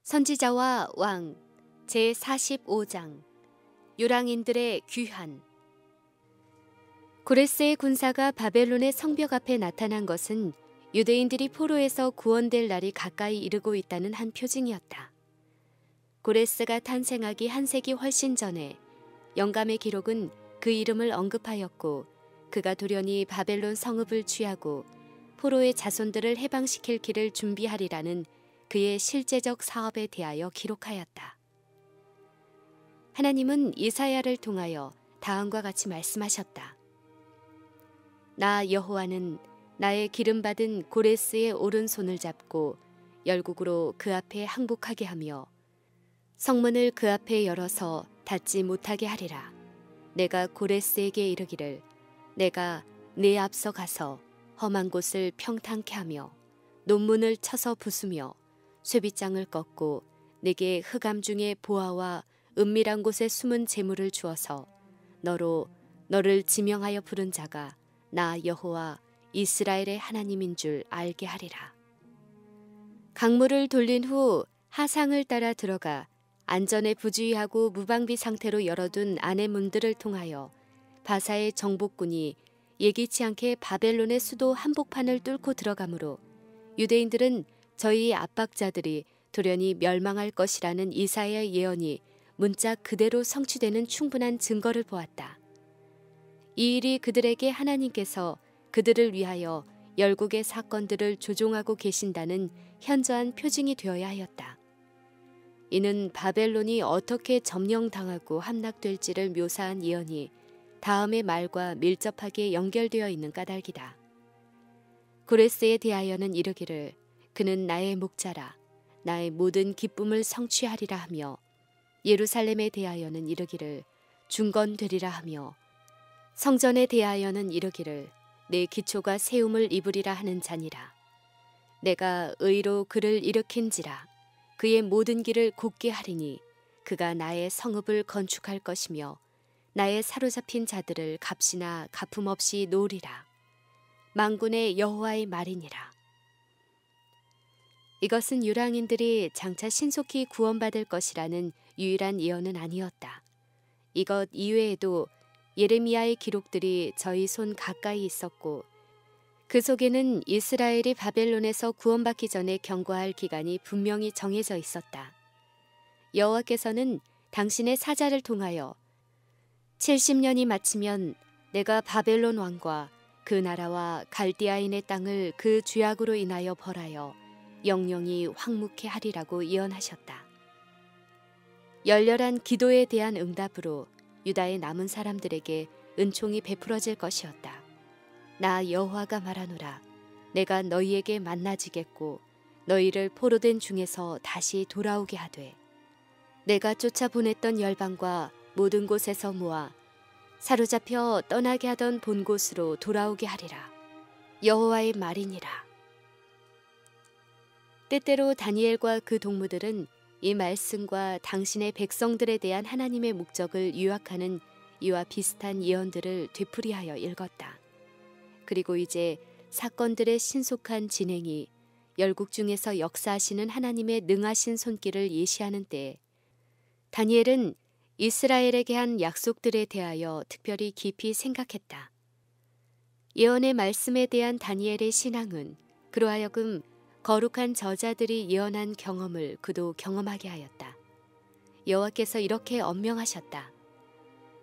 선지자와 왕 제45장 요랑인들의 귀환. 고레스의 군사가 바벨론의 성벽 앞에 나타난 것은 유대인들이 포로에서 구원될 날이 가까이 이르고 있다는 한 표징이었다. 고레스가 탄생하기 한 세기 훨씬 전에 영감의 기록은 그 이름을 언급하였고, 그가 돌연히 바벨론 성읍을 취하고 포로의 자손들을 해방시킬 길을 준비하리라는 그의 실제적 사업에 대하여 기록하였다. 하나님은 이사야를 통하여 다음과 같이 말씀하셨다. 나 여호와는 나의 기름받은 고레스의 오른손을 잡고 열국으로 그 앞에 항복하게 하며 성문을 그 앞에 열어서 닫지 못하게 하리라. 내가 고레스에게 이르기를, 내가 네 앞서 가서 험한 곳을 평탄케 하며 논문을 쳐서 부수며 쇠빗장을 꺾고 내게 흑암 중에 보화와 은밀한 곳에 숨은 재물을 주어서 너를 지명하여 부른 자가 나 여호와 이스라엘의 하나님인 줄 알게 하리라. 강물을 돌린 후 하상을 따라 들어가 안전에 부주의하고 무방비 상태로 열어둔 안의 문들을 통하여 바사의 정복군이 예기치 않게 바벨론의 수도 한복판을 뚫고 들어가므로 유대인들은 저희 압박자들이 돌연히 멸망할 것이라는 이사야의 예언이 문짝 그대로 성취되는 충분한 증거를 보았다. 이 일이 그들에게 하나님께서 그들을 위하여 열국의 사건들을 조종하고 계신다는 현저한 표징이 되어야 하였다. 이는 바벨론이 어떻게 점령당하고 함락될지를 묘사한 예언이 다음의 말과 밀접하게 연결되어 있는 까닭이다. 고레스에 대하여는 이르기를, 그는 나의 목자라, 나의 모든 기쁨을 성취하리라 하며, 예루살렘에 대하여는 이르기를 중건되리라 하며, 성전에 대하여는 이르기를 내 기초가 세움을 입으리라 하는 자니라. 내가 의로 그를 일으킨지라. 그의 모든 길을 곧게 하리니 그가 나의 성읍을 건축할 것이며 나의 사로잡힌 자들을 값이나 갚음없이 놓으리라. 만군의 여호와의 말이니라. 이것은 유랑인들이 장차 신속히 구원받을 것이라는 유일한 예언은 아니었다. 이것 이외에도 예레미야의 기록들이 저희 손 가까이 있었고, 그 속에는 이스라엘이 바벨론에서 구원받기 전에 경과할 기간이 분명히 정해져 있었다. 여호와께서는 당신의 사자를 통하여 70년이 마치면 내가 바벨론 왕과 그 나라와 갈디아인의 땅을 그 죄악으로 인하여 벌하여 영영이 황무케 하리라고 예언하셨다. 열렬한 기도에 대한 응답으로 유다의 남은 사람들에게 은총이 베풀어질 것이었다. 나 여호와가 말하노라. 내가 너희에게 만나지겠고 너희를 포로된 중에서 다시 돌아오게 하되, 내가 쫓아보냈던 열방과 모든 곳에서 모아 사로잡혀 떠나게 하던 본 곳으로 돌아오게 하리라. 여호와의 말이니라. 때때로 다니엘과 그 동무들은 이 말씀과 당신의 백성들에 대한 하나님의 목적을 요약하는 이와 비슷한 예언들을 되풀이하여 읽었다. 그리고 이제 사건들의 신속한 진행이 열국 중에서 역사하시는 하나님의 능하신 손길을 예시하는 때에 다니엘은 이스라엘에게 한 약속들에 대하여 특별히 깊이 생각했다. 예언의 말씀에 대한 다니엘의 신앙은 그로 하여금 거룩한 저자들이 예언한 경험을 그도 경험하게 하였다. 여호와께서 이렇게 언명하셨다.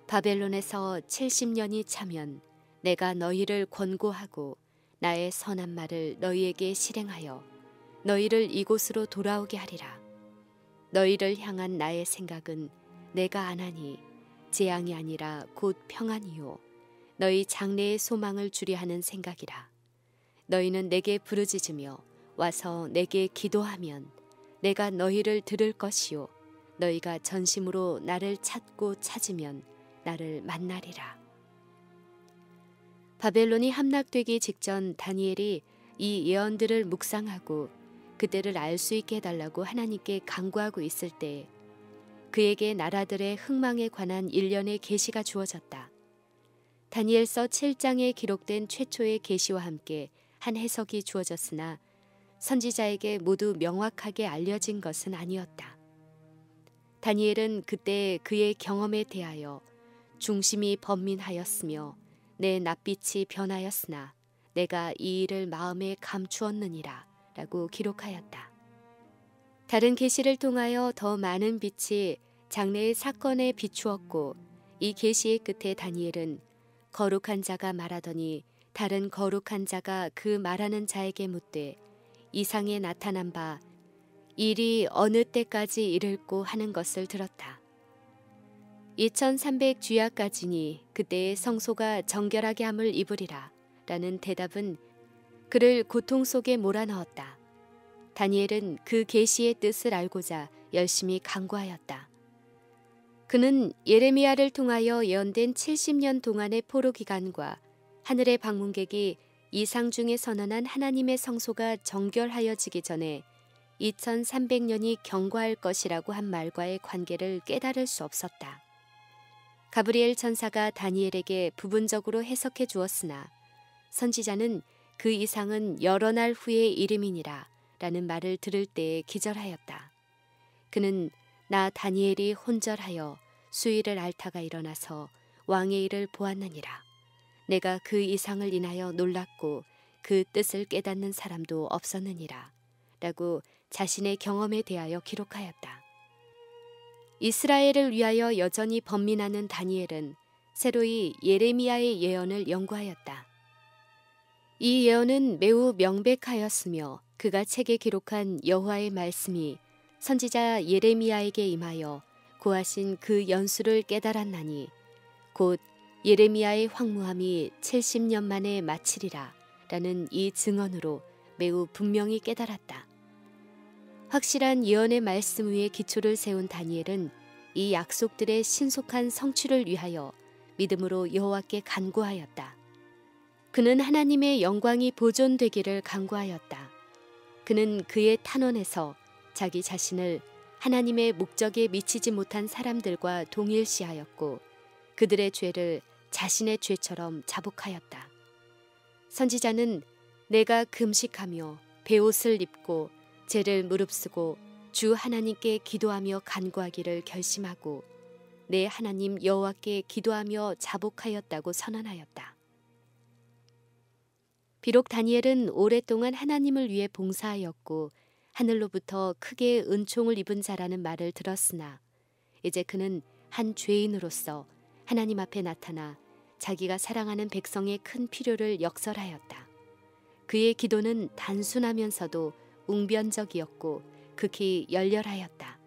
바벨론에서 70년이 차면 내가 너희를 권고하고 나의 선한 말을 너희에게 실행하여 너희를 이곳으로 돌아오게 하리라. 너희를 향한 나의 생각은 내가 안하니 재앙이 아니라 곧 평안이요 너희 장래의 소망을 주리 하는 생각이라. 너희는 내게 부르짖으며 와서 내게 기도하면 내가 너희를 들을 것이요 너희가 전심으로 나를 찾고 찾으면 나를 만나리라. 바벨론이 함락되기 직전 다니엘이 이 예언들을 묵상하고 그때를 알 수 있게 해달라고 하나님께 간구하고 있을 때 그에게 나라들의 흥망에 관한 일련의 계시가 주어졌다. 다니엘서 7장에 기록된 최초의 계시와 함께 한 해석이 주어졌으나 선지자에게 모두 명확하게 알려진 것은 아니었다. 다니엘은 그때 그의 경험에 대하여 중심이 번민하였으며 내 낯빛이 변하였으나 내가 이 일을 마음에 감추었느니라 라고 기록하였다. 다른 계시를 통하여 더 많은 빛이 장래의 사건에 비추었고 이 계시의 끝에 다니엘은 거룩한 자가 말하더니 다른 거룩한 자가 그 말하는 자에게 묻되 이상에 나타난 바 일이 어느 때까지 이를꼬 하는 것을 들었다. 2300 주야까지니 그때의 성소가 정결하게 함을 입으리라 라는 대답은 그를 고통 속에 몰아넣었다. 다니엘은 그 계시의 뜻을 알고자 열심히 간구하였다. 그는 예레미야를 통하여 예언된 70년 동안의 포로 기간과 하늘의 방문객이 이상 중에 선언한 하나님의 성소가 정결하여지기 전에 2300년이 경과할 것이라고 한 말과의 관계를 깨달을 수 없었다. 가브리엘 천사가 다니엘에게 부분적으로 해석해 주었으나 선지자는 그 이상은 여러 날 후의 이름이니라 라는 말을 들을 때에 기절하였다. 그는 나 다니엘이 혼절하여 수일을 앓다가 일어나서 왕의 일을 보았느니라. 내가 그 이상을 인하여 놀랐고 그 뜻을 깨닫는 사람도 없었느니라 라고 자신의 경험에 대하여 기록하였다. 이스라엘을 위하여 여전히 번민하는 다니엘은 새로이 예레미야의 예언을 연구하였다. 이 예언은 매우 명백하였으며 그가 책에 기록한 여호와의 말씀이 선지자 예레미야에게 임하여 고하신 그 연수를 깨달았나니 곧 예레미야의 황무함이 70년 만에 마치리라 라는 이 증언으로 매우 분명히 깨달았다. 확실한 예언의 말씀 위에 기초를 세운 다니엘은 이 약속들의 신속한 성취를 위하여 믿음으로 여호와께 간구하였다. 그는 하나님의 영광이 보존되기를 간구하였다. 그는 그의 탄원에서 자기 자신을 하나님의 목적에 미치지 못한 사람들과 동일시하였고 그들의 죄를 자신의 죄처럼 자복하였다. 선지자는 내가 금식하며 베옷을 입고 죄를 무릅쓰고 주 하나님께 기도하며 간구하기를 결심하고 내 하나님 여호와께 기도하며 자복하였다고 선언하였다. 비록 다니엘은 오랫동안 하나님을 위해 봉사하였고 하늘로부터 크게 은총을 입은 자라는 말을 들었으나 이제 그는 한 죄인으로서 하나님 앞에 나타나 자기가 사랑하는 백성의 큰 필요를 역설하였다. 그의 기도는 단순하면서도 웅변적이었고 극히 열렬하였다.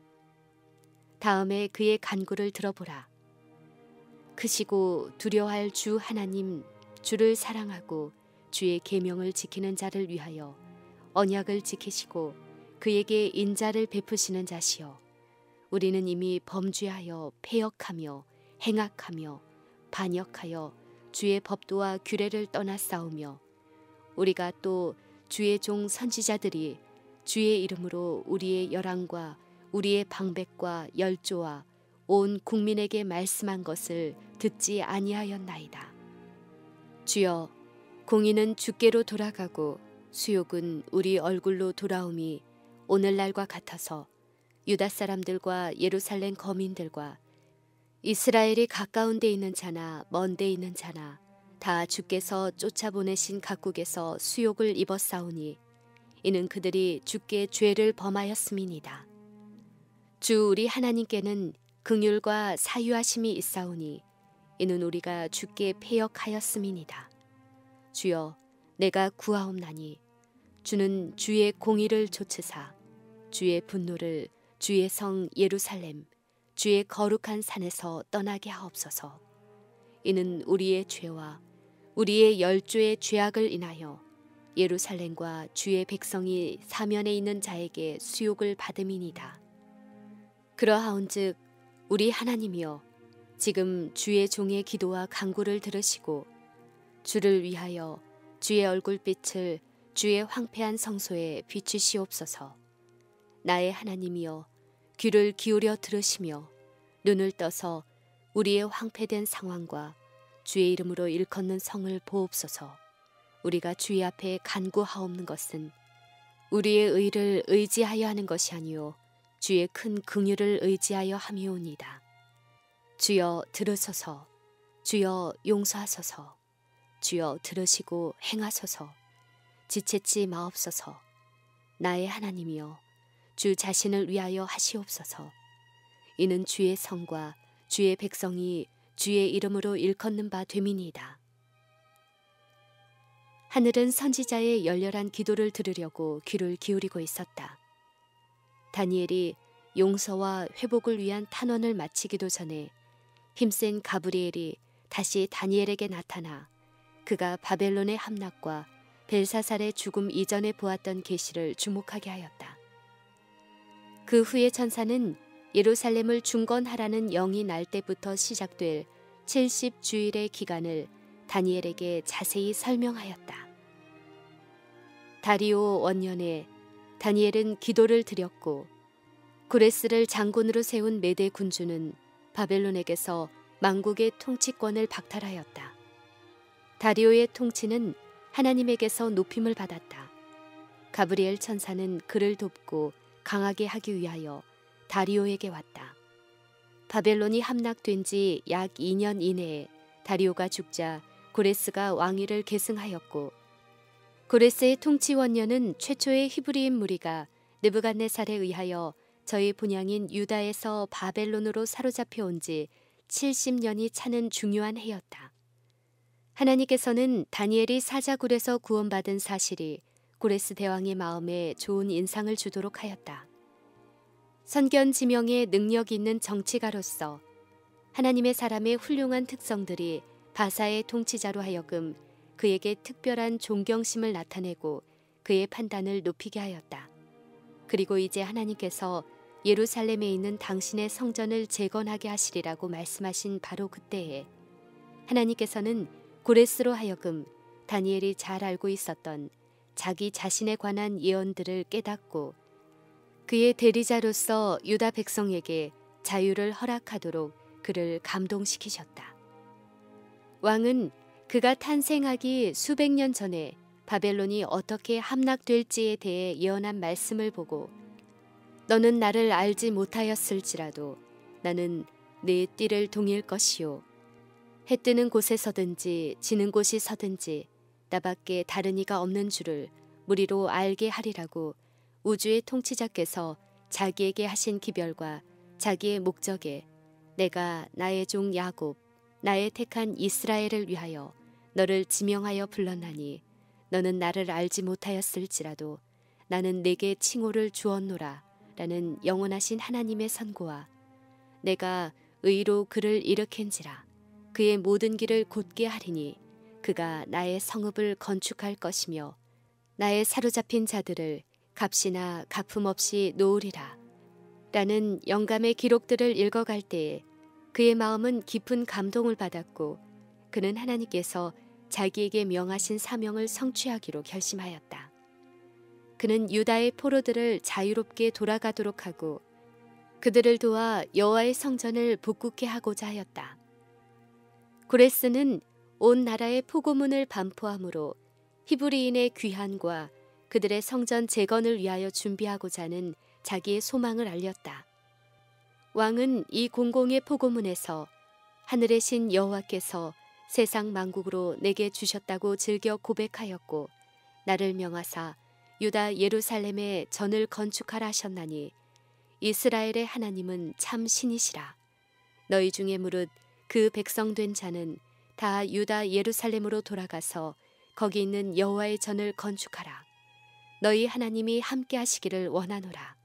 다음에 그의 간구를 들어보라. 크시고 두려워할 주 하나님, 주를 사랑하고 주의 계명을 지키는 자를 위하여 언약을 지키시고 그에게 인자를 베푸시는 자시여. 우리는 이미 범죄하여 패역하며 행악하며 반역하여 주의 법도와 규례를 떠나 싸우며 우리가 또 주의 종 선지자들이 주의 이름으로 우리의 열왕과 우리의 방백과 열조와 온 국민에게 말씀한 것을 듣지 아니하였나이다. 주여, 공의는 주께로 돌아가고 수욕은 우리 얼굴로 돌아옴이 오늘날과 같아서 유다 사람들과 예루살렘 거민들과 이스라엘이 가까운 데 있는 자나 먼 데 있는 자나 다 주께서 쫓아보내신 각국에서 수욕을 입었사오니 이는 그들이 주께 죄를 범하였음이니이다. 주 우리 하나님께는 긍휼과 사유하심이 있사오니 이는 우리가 주께 패역하였음이니이다. 주여, 내가 구하옵나니 주는 주의 공의를 좇으사 주의 분노를 주의 성 예루살렘 주의 거룩한 산에서 떠나게 하옵소서. 이는 우리의 죄와 우리의 열조의 죄악을 인하여 예루살렘과 주의 백성이 사면에 있는 자에게 수욕을 받음이니이다. 그러하온즉 우리 하나님이여, 지금 주의 종의 기도와 간구를 들으시고 주를 위하여 주의 얼굴빛을 주의 황폐한 성소에 비추시옵소서. 나의 하나님이여, 귀를 기울여 들으시며 눈을 떠서 우리의 황폐된 상황과 주의 이름으로 일컫는 성을 보옵소서. 우리가 주의 앞에 간구하옵는 것은 우리의 의를 의지하여 하는 것이 아니요 주의 큰 긍휼을 의지하여 함이오니이다. 주여 들으소서. 주여 용서하소서. 주여 들으시고 행하소서. 지체치 마옵소서. 나의 하나님이여 주 자신을 위하여 하시옵소서. 이는 주의 성과 주의 백성이 주의 이름으로 일컫는 바 됨이니이다. 하늘은 선지자의 열렬한 기도를 들으려고 귀를 기울이고 있었다. 다니엘이 용서와 회복을 위한 탄원을 마치기도 전에 힘센 가브리엘이 다시 다니엘에게 나타나 그가 바벨론의 함락과 벨사살의 죽음 이전에 보았던 계시를 주목하게 하였다. 그 후에 천사는 예루살렘을 중건하라는 영이 날 때부터 시작될 70주일의 기간을 다니엘에게 자세히 설명하였다. 다리오 원년에 다니엘은 기도를 드렸고 고레스를 장군으로 세운 메대 군주는 바벨론에게서 만국의 통치권을 박탈하였다. 다리오의 통치는 하나님에게서 높임을 받았다. 가브리엘 천사는 그를 돕고 강하게 하기 위하여 다리오에게 왔다. 바벨론이 함락된 지 약 2년 이내에 다리오가 죽자 고레스가 왕위를 계승하였고 고레스의 통치 원년은 최초의 히브리인 무리가 느부갓네살에 의하여 저희 본향인 유다에서 바벨론으로 사로잡혀 온 지 70년이 차는 중요한 해였다. 하나님께서는 다니엘이 사자굴에서 구원받은 사실이 고레스 대왕의 마음에 좋은 인상을 주도록 하였다. 선견지명에 능력 있는 정치가로서 하나님의 사람의 훌륭한 특성들이 바사의 통치자로 하여금 그에게 특별한 존경심을 나타내고 그의 판단을 높이게 하였다. 그리고 이제 하나님께서 예루살렘에 있는 당신의 성전을 재건하게 하시리라고 말씀하신 바로 그때에 하나님께서는 고레스로 하여금 다니엘이 잘 알고 있었던 자기 자신에 관한 예언들을 깨닫고 그의 대리자로서 유다 백성에게 자유를 허락하도록 그를 감동시키셨다. 왕은 그가 탄생하기 수백 년 전에 바벨론이 어떻게 함락될지에 대해 예언한 말씀을 보고 너는 나를 알지 못하였을지라도 나는 네 띠를 동일 것이요 해 뜨는 곳에 서든지 지는 곳이 서든지 나밖에 다른 이가 없는 줄을 무리로 알게 하리라고 우주의 통치자께서 자기에게 하신 기별과 자기의 목적에 내가 나의 종 야곱 나의 택한 이스라엘을 위하여 너를 지명하여 불렀나니 너는 나를 알지 못하였을지라도 나는 내게 칭호를 주었노라 라는 영원하신 하나님의 선고와 내가 의로 그를 일으킨지라 그의 모든 길을 곧게 하리니 그가 나의 성읍을 건축할 것이며 나의 사로잡힌 자들을 값이나 갚음 없이 놓으리라 라는 영감의 기록들을 읽어갈 때에 그의 마음은 깊은 감동을 받았고 그는 하나님께서 자기에게 명하신 사명을 성취하기로 결심하였다. 그는 유다의 포로들을 자유롭게 돌아가도록 하고 그들을 도와 여호와의 성전을 복국케 하고자 하였다. 고레스는 온 나라에 포고문을 반포함으로 히브리인의 귀환과 그들의 성전 재건을 위하여 준비하고자 하는 자기의 소망을 알렸다. 왕은 이 공공의 포고문에서 하늘의 신 여호와께서 세상 만국으로 내게 주셨다고 즐겨 고백하였고 나를 명하사 유다 예루살렘에 전을 건축하라 하셨나니 이스라엘의 하나님은 참 신이시라. 너희 중에 무릇 그 백성 된 자는 다 유다 예루살렘으로 돌아가서 거기 있는 여호와의 전을 건축하라. 너희 하나님이 함께 하시기를 원하노라.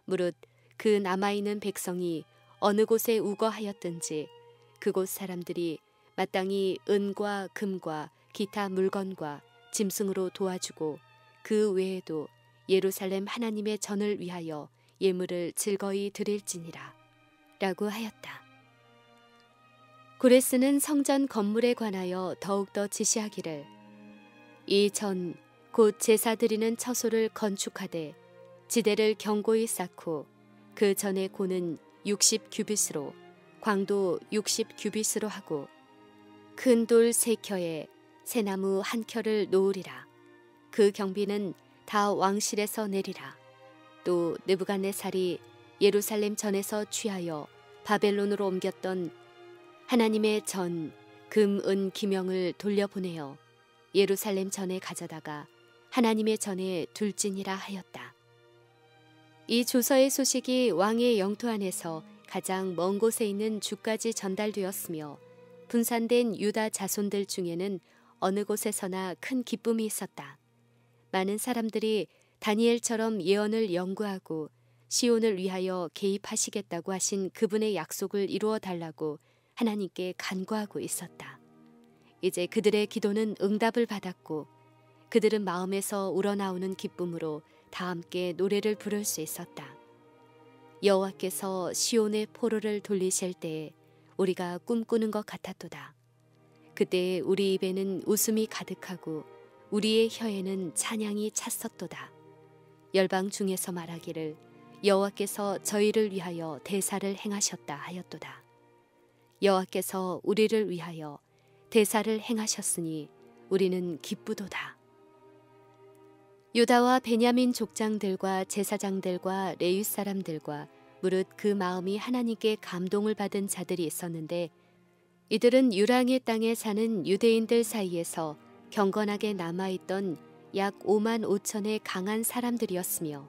무릇 그 남아있는 백성이 어느 곳에 우거하였든지 그곳 사람들이 마땅히 은과 금과 기타 물건과 짐승으로 도와주고 그 외에도 예루살렘 하나님의 전을 위하여 예물을 즐거이 드릴지니라 라고 하였다. 고레스는 성전 건물에 관하여 더욱더 지시하기를 이 전 곧 제사 드리는 처소를 건축하되 지대를 견고히 쌓고 그 전의 고는 60규빗으로 광도 60규빗으로 하고 큰 돌 3켜에 새나무 1켜를 놓으리라. 그 경비는 다 왕실에서 내리라. 또 느부갓네살이 예루살렘 전에서 취하여 바벨론으로 옮겼던 하나님의 전, 금, 은, 기명을 돌려보내어 예루살렘 전에 가져다가 하나님의 전에 둘지니라 하였다. 이 조서의 소식이 왕의 영토 안에서 가장 먼 곳에 있는 주까지 전달되었으며 분산된 유다 자손들 중에는 어느 곳에서나 큰 기쁨이 있었다. 많은 사람들이 다니엘처럼 예언을 연구하고 시온을 위하여 개입하시겠다고 하신 그분의 약속을 이루어 달라고 하나님께 간구하고 있었다. 이제 그들의 기도는 응답을 받았고 그들은 마음에서 우러나오는 기쁨으로 다 함께 노래를 부를 수 있었다. 여호와께서 시온의 포로를 돌리실 때에 우리가 꿈꾸는 것 같았도다. 그때 우리 입에는 웃음이 가득하고 우리의 혀에는 찬양이 찼었도다. 열방 중에서 말하기를 여호와께서 저희를 위하여 대사를 행하셨다 하였도다. 여호와께서 우리를 위하여 대사를 행하셨으니 우리는 기쁘도다. 유다와 베냐민 족장들과 제사장들과 레위 사람들과 무릇 그 마음이 하나님께 감동을 받은 자들이 있었는데 이들은 유랑의 땅에 사는 유대인들 사이에서 경건하게 남아있던 약 5만 5천의 강한 사람들이었으며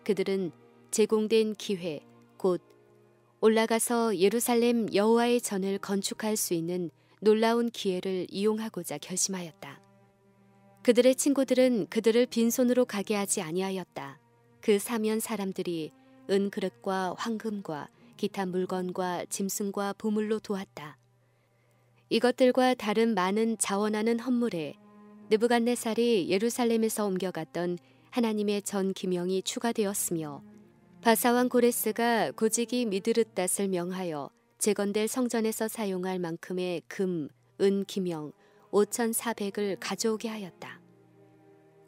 그들은 제공된 기회 곧 올라가서 예루살렘 여호와의 전을 건축할 수 있는 놀라운 기회를 이용하고자 결심하였다. 그들의 친구들은 그들을 빈손으로 가게 하지 아니하였다. 그 사면 사람들이 은그릇과 황금과 기타 물건과 짐승과 보물로 도왔다. 이것들과 다른 많은 자원하는 헌물에 느부갓네살이 예루살렘에서 옮겨갔던 하나님의 전 기명이 추가되었으며 바사왕 고레스가 고지기 미드르닷을 명하여 재건될 성전에서 사용할 만큼의 금, 은 기명 5,400을 가져오게 하였다.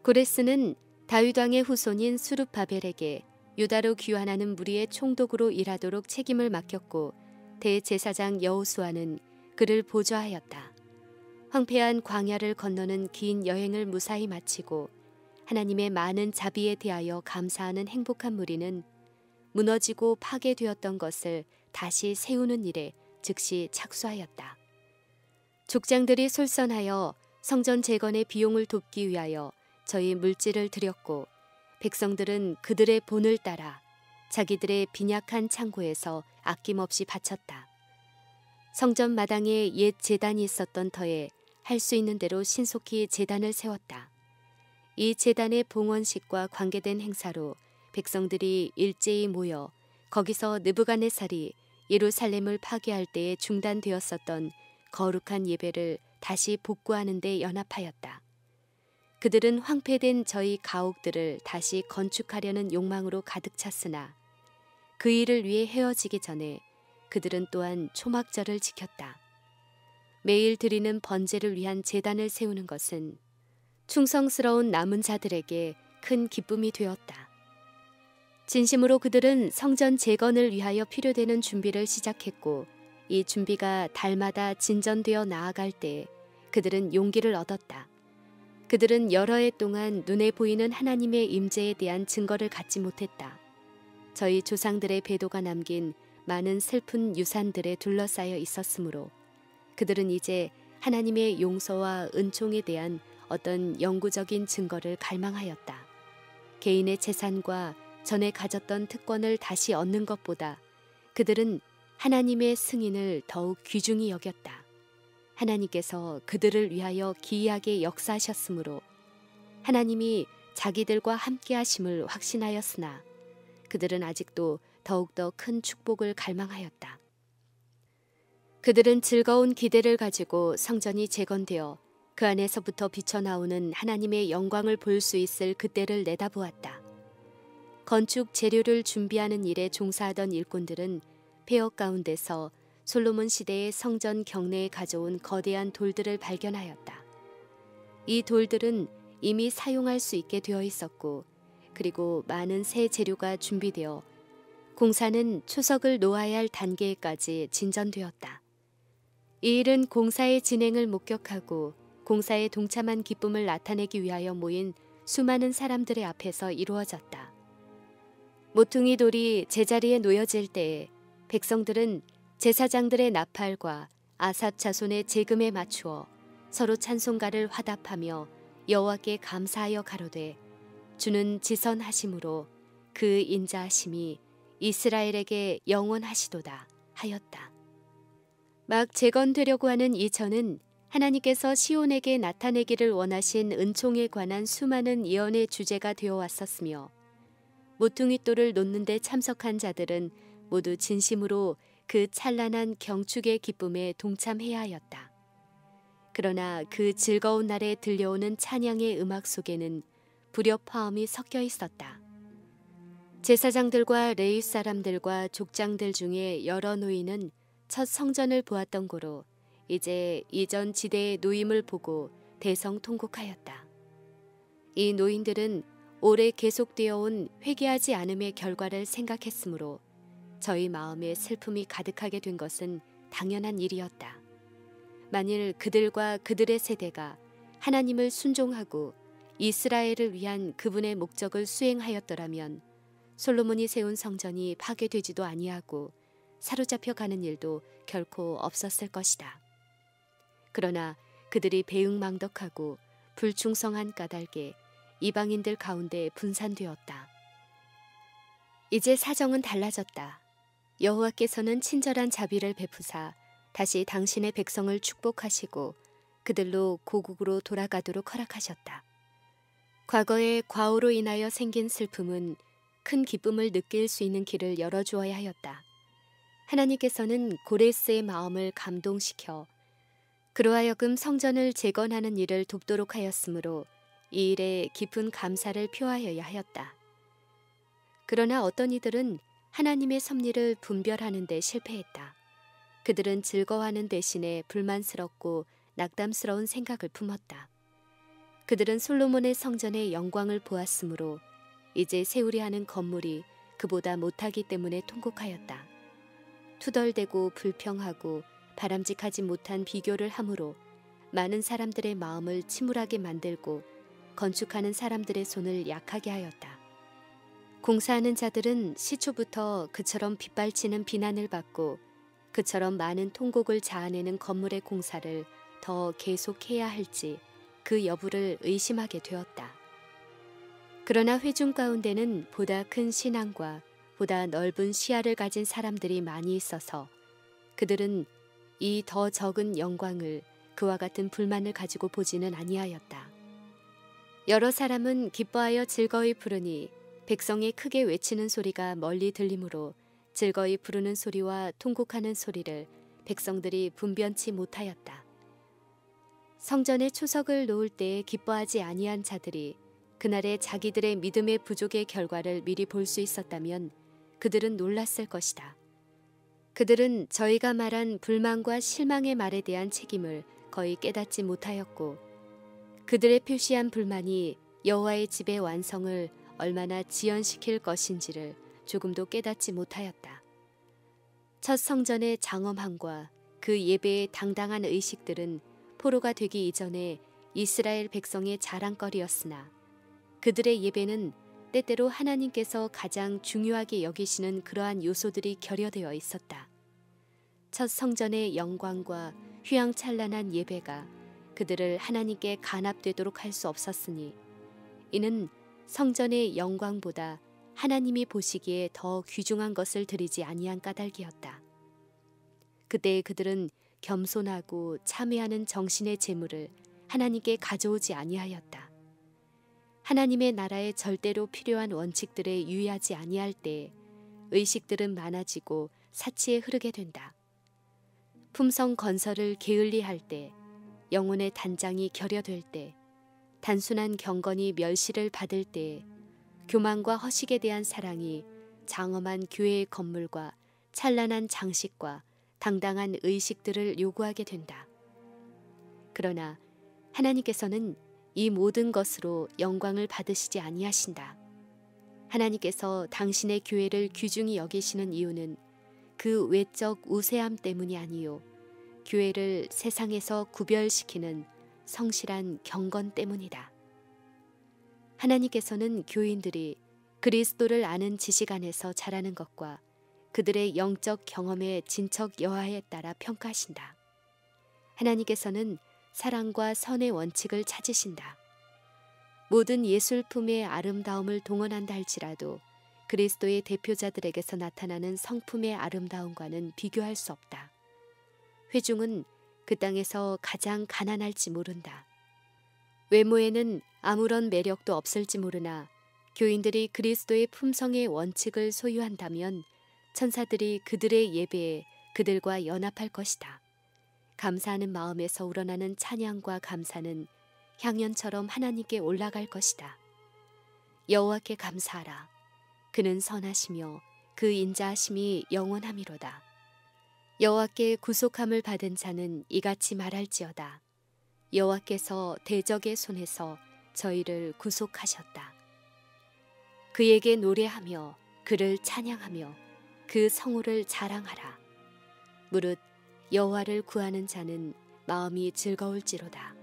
고레스는 다윗 왕의 후손인 수룹바벨에게 유다로 귀환하는 무리의 총독으로 일하도록 책임을 맡겼고 대제사장 여호수아는 그를 보좌하였다. 황폐한 광야를 건너는 긴 여행을 무사히 마치고 하나님의 많은 자비에 대하여 감사하는 행복한 무리는 무너지고 파괴되었던 것을 다시 세우는 일에 즉시 착수하였다. 족장들이 솔선하여 성전 재건의 비용을 돕기 위하여 저희 물질을 드렸고 백성들은 그들의 본을 따라 자기들의 빈약한 창고에서 아낌없이 바쳤다. 성전 마당에 옛 제단이 있었던 터에 할 수 있는 대로 신속히 제단을 세웠다. 이 제단의 봉헌식과 관계된 행사로 백성들이 일제히 모여 거기서 느부갓네살이 예루살렘을 파괴할 때에 중단되었었던 거룩한 예배를 다시 복구하는 데 연합하였다. 그들은 황폐된 저희 가옥들을 다시 건축하려는 욕망으로 가득 찼으나 그 일을 위해 헤어지기 전에 그들은 또한 초막절을 지켰다. 매일 드리는 번제를 위한 제단을 세우는 것은 충성스러운 남은 자들에게 큰 기쁨이 되었다. 진심으로 그들은 성전 재건을 위하여 필요되는 준비를 시작했고 이 준비가 달마다 진전되어 나아갈 때 그들은 용기를 얻었다. 그들은 여러 해 동안 눈에 보이는 하나님의 임재에 대한 증거를 갖지 못했다. 저희 조상들의 배도가 남긴 많은 슬픈 유산들에 둘러싸여 있었으므로 그들은 이제 하나님의 용서와 은총에 대한 어떤 영구적인 증거를 갈망하였다. 개인의 재산과 전에 가졌던 특권을 다시 얻는 것보다 그들은 하나님의 승인을 더욱 귀중히 여겼다. 하나님께서 그들을 위하여 기이하게 역사하셨으므로 하나님이 자기들과 함께 하심을 확신하였으나 그들은 아직도 더욱더 큰 축복을 갈망하였다. 그들은 즐거운 기대를 가지고 성전이 재건되어 그 안에서부터 비쳐나오는 하나님의 영광을 볼 수 있을 그때를 내다보았다. 건축 재료를 준비하는 일에 종사하던 일꾼들은 폐허 가운데서 솔로몬 시대의 성전 경내에 가져온 거대한 돌들을 발견하였다. 이 돌들은 이미 사용할 수 있게 되어 있었고 그리고 많은 새 재료가 준비되어 공사는 초석을 놓아야 할 단계까지 진전되었다. 이 일은 공사의 진행을 목격하고 공사에 동참한 기쁨을 나타내기 위하여 모인 수많은 사람들의 앞에서 이루어졌다. 모퉁이 돌이 제자리에 놓여질 때에 백성들은 제사장들의 나팔과 아삽 자손의 재금에 맞추어 서로 찬송가를 화답하며 여호와께 감사하여 가로되 주는 지선하심으로 그 인자하심이 이스라엘에게 영원하시도다 하였다. 막 재건되려고 하는 이 전은 하나님께서 시온에게 나타내기를 원하신 은총에 관한 수많은 예언의 주제가 되어 왔었으며 모퉁이 돌을 놓는 데 참석한 자들은 모두 진심으로 그 찬란한 경축의 기쁨에 동참해야 하였다. 그러나 그 즐거운 날에 들려오는 찬양의 음악 속에는 불협화음이 섞여 있었다. 제사장들과 레위 사람들과 족장들 중에 여러 노인은 첫 성전을 보았던 고로 이제 이전 지대의 노임을 보고 대성통곡하였다. 이 노인들은 오래 계속되어 온 회개하지 않음의 결과를 생각했으므로 저희 마음에 슬픔이 가득하게 된 것은 당연한 일이었다. 만일 그들과 그들의 세대가 하나님을 순종하고 이스라엘을 위한 그분의 목적을 수행하였더라면 솔로몬이 세운 성전이 파괴되지도 아니하고 사로잡혀 가는 일도 결코 없었을 것이다. 그러나 그들이 배은망덕하고 불충성한 까닭에 이방인들 가운데 분산되었다. 이제 사정은 달라졌다. 여호와께서는 친절한 자비를 베푸사 다시 당신의 백성을 축복하시고 그들로 고국으로 돌아가도록 허락하셨다. 과거의 과오로 인하여 생긴 슬픔은 큰 기쁨을 느낄 수 있는 길을 열어주어야 하였다. 하나님께서는 고레스의 마음을 감동시켜 그로 하여금 성전을 재건하는 일을 돕도록 하였으므로 이 일에 깊은 감사를 표하여야 하였다. 그러나 어떤 이들은 하나님의 섭리를 분별하는 데 실패했다. 그들은 즐거워하는 대신에 불만스럽고 낙담스러운 생각을 품었다. 그들은 솔로몬의 성전의 영광을 보았으므로 이제 세우려 하는 건물이 그보다 못하기 때문에 통곡하였다. 투덜대고 불평하고 바람직하지 못한 비교를 함으로 많은 사람들의 마음을 침울하게 만들고 건축하는 사람들의 손을 약하게 하였다. 공사하는 자들은 시초부터 그처럼 빗발치는 비난을 받고 그처럼 많은 통곡을 자아내는 건물의 공사를 더 계속해야 할지 그 여부를 의심하게 되었다. 그러나 회중 가운데는 보다 큰 신앙과 보다 넓은 시야를 가진 사람들이 많이 있어서 그들은 이 더 적은 영광을 그와 같은 불만을 가지고 보지는 아니하였다. 여러 사람은 기뻐하여 즐거이 부르니 백성이 크게 외치는 소리가 멀리 들리므로 즐거이 부르는 소리와 통곡하는 소리를 백성들이 분변치 못하였다. 성전에 초석을 놓을 때에 기뻐하지 아니한 자들이 그날의 자기들의 믿음의 부족의 결과를 미리 볼 수 있었다면 그들은 놀랐을 것이다. 그들은 저희가 말한 불만과 실망의 말에 대한 책임을 거의 깨닫지 못하였고 그들의 표시한 불만이 여호와의 집의 완성을 얼마나 지연시킬 것인지를 조금도 깨닫지 못하였다. 첫 성전의 장엄함과 그 예배의 당당한 의식들은 포로가 되기 이전에 이스라엘 백성의 자랑거리였으나 그들의 예배는 때때로 하나님께서 가장 중요하게 여기시는 그러한 요소들이 결여되어 있었다. 첫 성전의 영광과 휘황찬란한 예배가 그들을 하나님께 간합되도록 할 수 없었으니 이는 성전의 영광보다 하나님이 보시기에 더 귀중한 것을 드리지 아니한 까닭이었다. 그때 그들은 겸손하고 참회하는 정신의 제물을 하나님께 가져오지 아니하였다. 하나님의 나라에 절대로 필요한 원칙들에 유의하지 아니할 때에 의식들은 많아지고 사치에 흐르게 된다. 품성 건설을 게을리할 때, 영혼의 단장이 결여될 때, 단순한 경건이 멸시를 받을 때에 교만과 허식에 대한 사랑이 장엄한 교회의 건물과 찬란한 장식과 당당한 의식들을 요구하게 된다. 그러나 하나님께서는 이 모든 것으로 영광을 받으시지 아니하신다. 하나님께서 당신의 교회를 귀중히 여기시는 이유는 그 외적 우세함 때문이 아니요 교회를 세상에서 구별시키는 성실한 경건 때문이다. 하나님께서는 교인들이 그리스도를 아는 지식 안에서 자라는 것과 그들의 영적 경험의 진척 여하에 따라 평가하신다. 하나님께서는 사랑과 선의 원칙을 찾으신다. 모든 예술품의 아름다움을 동원한다 할지라도 그리스도의 대표자들에게서 나타나는 성품의 아름다움과는 비교할 수 없다. 회중은 그 땅에서 가장 가난할지 모른다. 외모에는 아무런 매력도 없을지 모르나 교인들이 그리스도의 품성의 원칙을 소유한다면 천사들이 그들의 예배에 그들과 연합할 것이다. 감사하는 마음에서 우러나는 찬양과 감사는 향연처럼 하나님께 올라갈 것이다. 여호와께 감사하라. 그는 선하시며 그 인자하심이 영원하미로다. 여호와께 구속함을 받은 자는 이같이 말할지어다. 여호와께서 대적의 손에서 저희를 구속하셨다. 그에게 노래하며 그를 찬양하며 그 성호를 자랑하라. 무릇 여호와를 구하는 자는 마음이 즐거울지로다.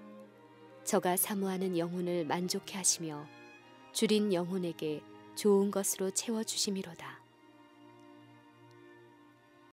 저가 사모하는 영혼을 만족해 하시며 줄인 영혼에게 좋은 것으로 채워주심이로다.